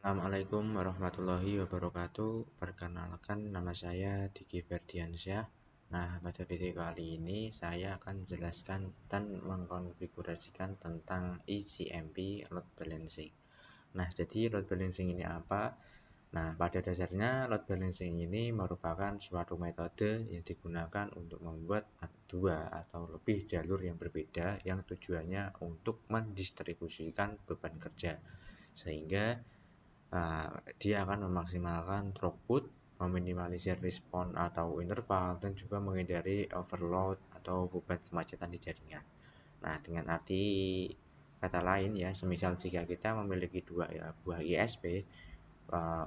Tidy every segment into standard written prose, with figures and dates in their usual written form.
Assalamualaikum warahmatullahi wabarakatuh. Perkenalkan, nama saya Diki Ferdiansyah. Nah, pada video kali ini saya akan menjelaskan dan mengkonfigurasikan tentang ECMP load balancing. Nah, jadi load balancing ini apa? Nah, pada dasarnya load balancing ini merupakan suatu metode yang digunakan untuk membuat dua atau lebih jalur yang berbeda yang tujuannya untuk mendistribusikan beban kerja, sehingga dia akan memaksimalkan throughput, meminimalisir respon atau interval, dan juga menghindari overload atau beban kemacetan di jaringan. Nah, dengan arti kata lain ya, semisal jika kita memiliki dua buah ISP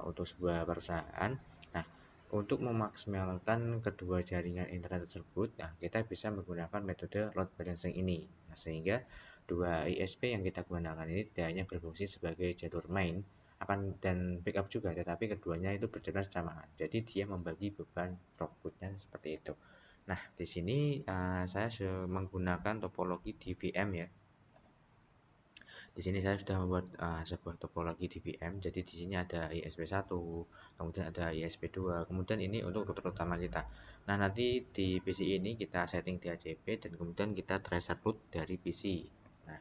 untuk sebuah perusahaan, nah untuk memaksimalkan kedua jaringan internet tersebut, nah kita bisa menggunakan metode load balancing ini. Nah, sehingga dua ISP yang kita gunakan ini tidak hanya berfungsi sebagai jalur main akan dan backup juga, tetapi keduanya itu berjalan bersamaan. Jadi dia membagi beban throughputnya seperti itu. Nah, di sini saya menggunakan topologi DVM ya. Di sini saya sudah membuat sebuah topologi DVM. Jadi di sini ada ISP1, kemudian ada ISP2, kemudian ini untuk router utama kita. Nah, nanti di PC ini kita setting DHCP dan kemudian kita tracer root dari PC. Nah,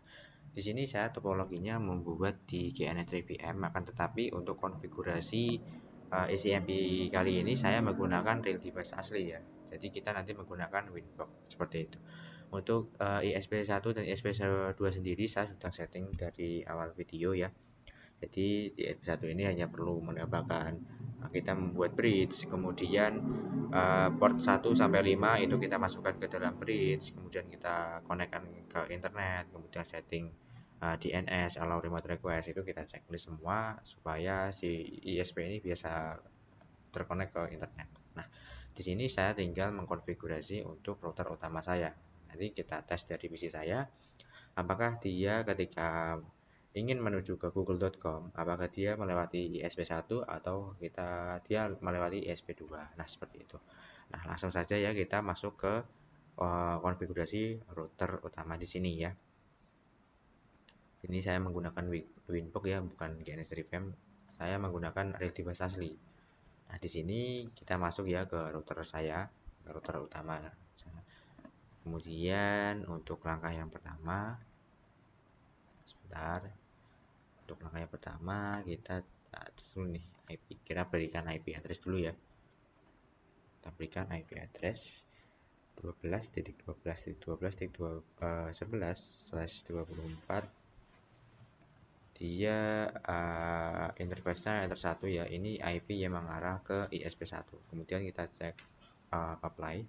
di sini saya topologinya membuat di GNS3VM, akan tetapi untuk konfigurasi ECMP kali ini saya menggunakan real device asli ya. Jadi kita nanti menggunakan Winbox seperti itu. Untuk ISP1 dan ISP2 sendiri saya sudah setting dari awal video ya. Jadi di ISP1 ini hanya perlu menambahkan kita membuat bridge, kemudian port 1 sampai 5 itu kita masukkan ke dalam bridge, kemudian kita konekkan ke internet, kemudian setting DNS, allow remote request, itu kita checklist semua supaya si ISP ini biasa terkonek ke internet. Nah, di sini saya tinggal mengkonfigurasi untuk router utama saya. Nanti kita tes dari PC saya, apakah dia ketika ingin menuju ke google.com, apakah dia melewati ISP1 atau dia melewati ISP2. Nah, seperti itu. Nah, langsung saja ya kita masuk ke konfigurasi router utama di sini ya. Ini saya menggunakan Winbox ya, bukan GNS3VM. Saya menggunakan real device asli. Nah, di sini kita masuk ya ke router saya, ke router utama. Kemudian untuk langkah yang pertama, sebentar. Untuk langkah yang pertama kita dulu nih IP. Kita berikan IP address dulu ya. Kita berikan IP address 12.12.12.11/24. Dia interface-nya enter 1 ya. Ini IP yang mengarah ke ISP1. Kemudian kita cek apply.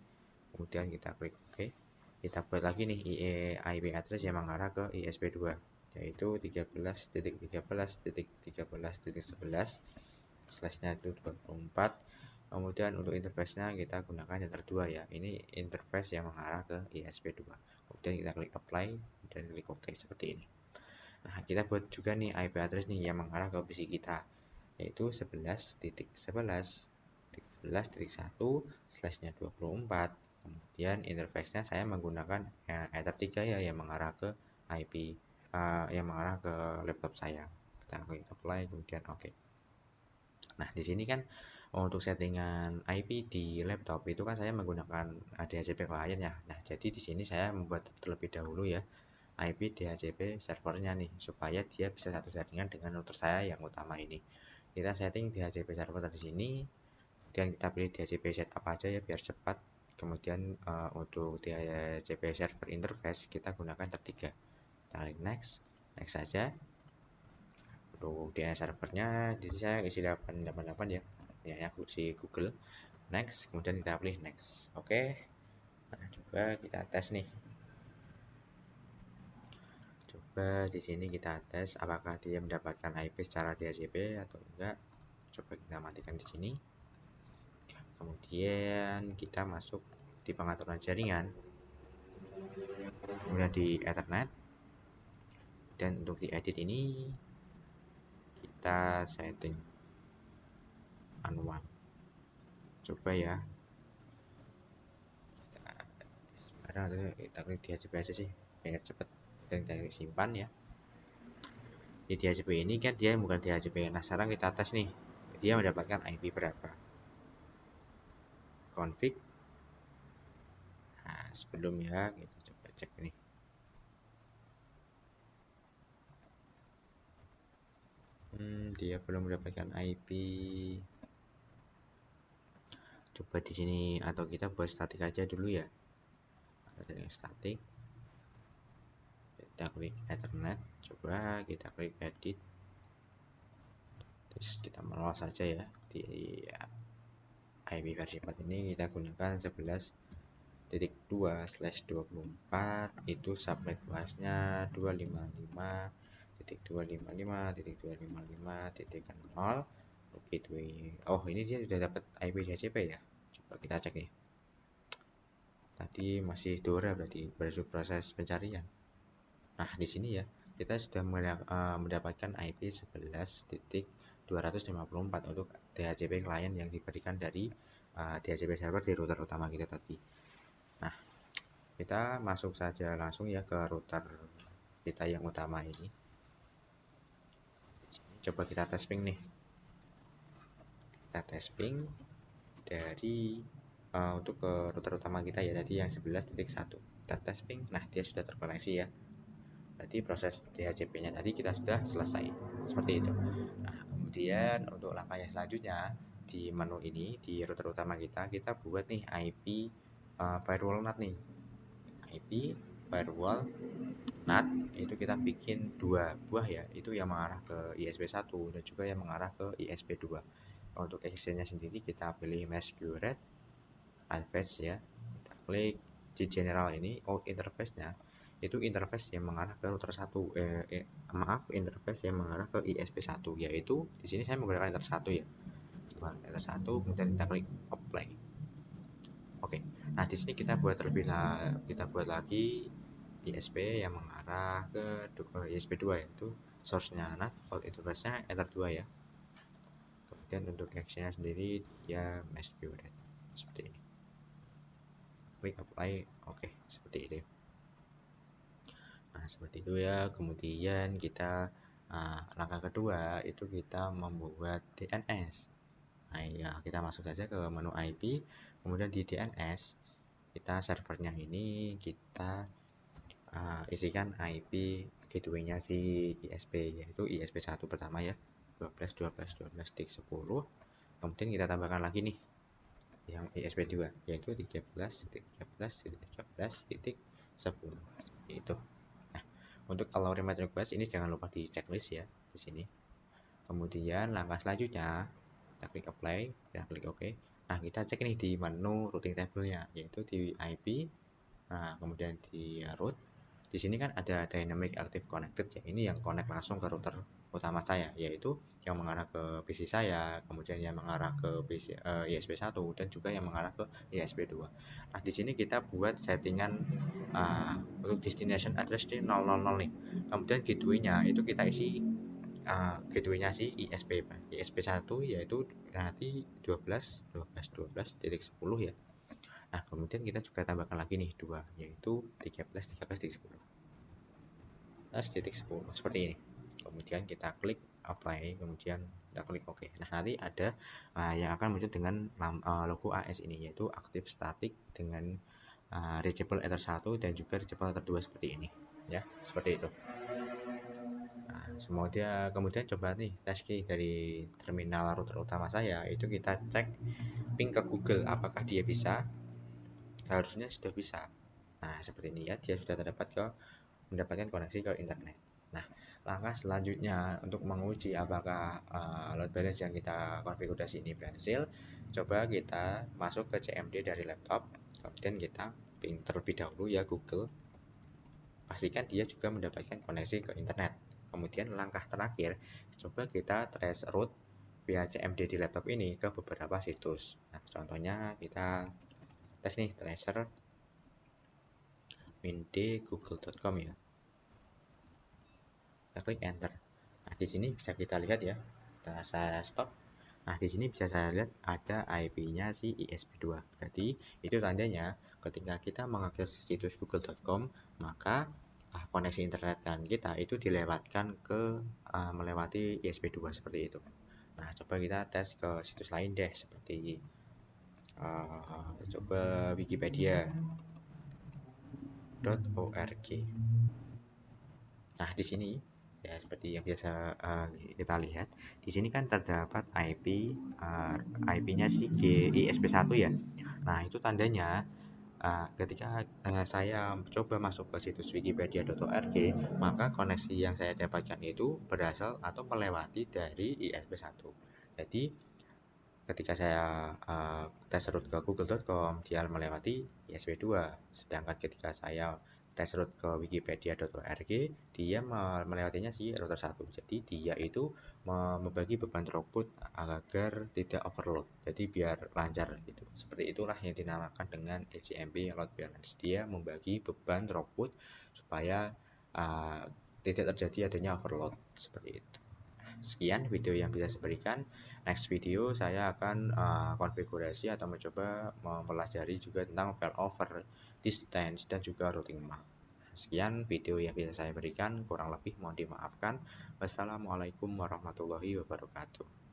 Kemudian kita klik OK. Kita buat lagi nih IP address yang mengarah ke ISP2, yaitu 13.13.13.11 slashnya itu 24. Kemudian untuk interface-nya kita gunakan enter 2 ya. Ini interface yang mengarah ke ISP2. Kemudian kita klik apply dan klik OK seperti ini. Nah, kita buat juga nih IP address nih yang mengarah ke PC kita, yaitu 11.11.11.1 slashnya 24. Kemudian interface-nya saya menggunakan Ether 3 ya, yang mengarah ke IP yang mengarah ke laptop saya. Kita klik apply kemudian OK. Nah, di sini kan untuk settingan IP di laptop itu kan saya menggunakan DHCP client ya. Nah, jadi di sini saya membuat terlebih dahulu ya IP DHCP servernya nih, supaya dia bisa satu jaringan dengan router saya yang utama ini. Kita setting DHCP server dari sini, kemudian kita pilih DHCP setup aja ya biar cepat. Kemudian untuk DHCP server interface kita gunakan tab 3. Kita klik next saja. Untuk DNS servernya di sini saya isi 888 ya, punyanya si Google. Next, kemudian kita pilih next. Oke. Nah, coba kita tes nih. Coba di sini kita tes apakah dia mendapatkan IP secara DHCP atau enggak. Coba kita matikan di sini. Kemudian kita masuk di pengaturan jaringan. Kemudian di Ethernet. Dan untuk di edit ini kita setting manual. Coba ya. Kita klik DHCP aja sih, biar cepet dan kita simpan ya. Di DHCP ini kan dia bukan DHCP. Nah, sekarang kita tes nih. Dia mendapatkan IP berapa? Config. Nah, sebelumnya kita coba cek nih. Dia belum mendapatkan IP. Coba di sini atau kita buat statik aja dulu ya. Ada yang statik. Kita klik Ethernet. Coba kita klik edit. Terus kita manual saja ya. Di IP versi 4 ini kita gunakan 11.2/24, itu subnet luasnya 255.255.255.0. Oh, ini dia sudah dapat IP DHCP ya. Coba kita cek nih. Tadi masih Dora berarti proses pencarian. Nah, di sini ya kita sudah mendapatkan IP 11.254 untuk DHCP klien yang diberikan dari DHCP server di router utama kita tadi. Nah, kita masuk saja langsung ya ke router kita yang utama ini. Coba kita tes ping nih. Kita tes ping dari untuk ke router utama kita ya, tadi yang 11.1. Kita tes ping. Nah, dia sudah terkoneksi ya. Berarti proses DHCP-nya tadi kita sudah selesai. Seperti itu. Nah, kemudian untuk langkah yang selanjutnya di menu ini, di router utama kita buat nih IP firewall NAT nih. IP firewall NAT itu kita bikin 2 buah ya, itu yang mengarah ke ISP1 dan juga yang mengarah ke ISP2. Untuk exchange-nya sendiri kita pilih Masquerade Advanced ya. Kita klik di general ini, interface-nya itu interface yang mengarah ke router 1. Interface yang mengarah ke ISP1, yaitu di sini saya menggunakan router 1 ya. Router 1, kemudian kita klik apply. Oke. Nah, di sini kita buat lagi ISP yang mengarah ke ISP2 yaitu source-nya NAT, port interface-nya Ether 2 ya. Kemudian untuk action-nya sendiri dia Masquerade seperti ini. Klik apply. Oke, seperti itu. Nah, seperti itu ya. Kemudian kita langkah kedua itu kita membuat DNS. Nah, ya, kita masuk saja ke menu IP, kemudian di DNS kita servernya ini kita isikan IP gateway-nya si ISP, yaitu ISP1 pertama ya, 12.12.12.10. Kemudian kita tambahkan lagi nih yang ISP2 yaitu 13.13.13.10 itu. Nah, untuk allow remote request ini jangan lupa di checklist ya di sini. Kemudian langkah selanjutnya kita klik apply, kita klik OK. Nah, kita cek nih di menu routing table-nya yaitu di IP. Nah, kemudian di route. Di sini kan ada dynamic active connected ya. Ini yang connect langsung ke router utama saya, yaitu yang mengarah ke PC saya, kemudian yang mengarah ke PC ISP1 dan juga yang mengarah ke ISP2. Nah, di sini kita buat settingan untuk destination address di 000 nih. Kemudian gateway-nya itu kita isi gateway-nya si ISP1 yaitu nanti 12.12.12.10 ya. Nah, kemudian kita juga tambahkan lagi nih 2 yaitu 13.13.10 seperti ini. Kemudian kita klik apply, kemudian kita klik OK. Nah, nanti ada yang akan muncul dengan logo AS ini yaitu active static dengan reachable Ether 1 dan juga reachable Ether 2 seperti ini ya, seperti itu. Kemudian coba nih tes key dari terminal router utama saya, itu kita cek ping ke Google apakah dia bisa. Harusnya sudah bisa. Nah, seperti ini ya, dia sudah mendapatkan koneksi ke internet. Nah, langkah selanjutnya untuk menguji apakah load balance yang kita konfigurasi ini berhasil, coba kita masuk ke CMD dari laptop, kemudian kita ping terlebih dahulu ya Google. Pastikan dia juga mendapatkan koneksi ke internet. Kemudian langkah terakhir, coba kita trace route via CMD di laptop ini ke beberapa situs. Nah, contohnya kita tes nih tracer mindgoogle.com ya. Kita klik enter. Nah, di sini bisa kita lihat ya. Saya stop. Nah, di sini bisa saya lihat ada IP-nya si ISP2. Berarti itu tandanya ketika kita mengakses situs google.com, maka koneksi internet kan kita itu dilewatkan ke melewati ISP2 seperti itu. Nah, coba kita tes ke situs lain deh, seperti coba wikipedia.org. Nah, di sini ya seperti yang biasa kita lihat, di sini kan terdapat IP-nya si GISP1 ya. Nah, itu tandanya ketika saya coba masuk ke situs wikipedia.org, maka koneksi yang saya dapatkan itu berasal atau melewati dari ISP1. Jadi ketika saya tes root ke google.com, dia melewati ISP2. Sedangkan ketika saya tes root ke wikipedia.org, dia melewatinya si router 1. Jadi dia itu membagi beban throughput agar tidak overload. Jadi biar lancar gitu. Seperti itulah yang dinamakan dengan HCMP load balance. Dia membagi beban throughput supaya tidak terjadi adanya overload seperti itu. Sekian video yang bisa saya berikan. Next video saya akan konfigurasi atau mencoba mempelajari juga tentang failover, distance, dan juga routing map. Sekian video yang bisa saya berikan, kurang lebih mohon dimaafkan. Wassalamualaikum warahmatullahi wabarakatuh.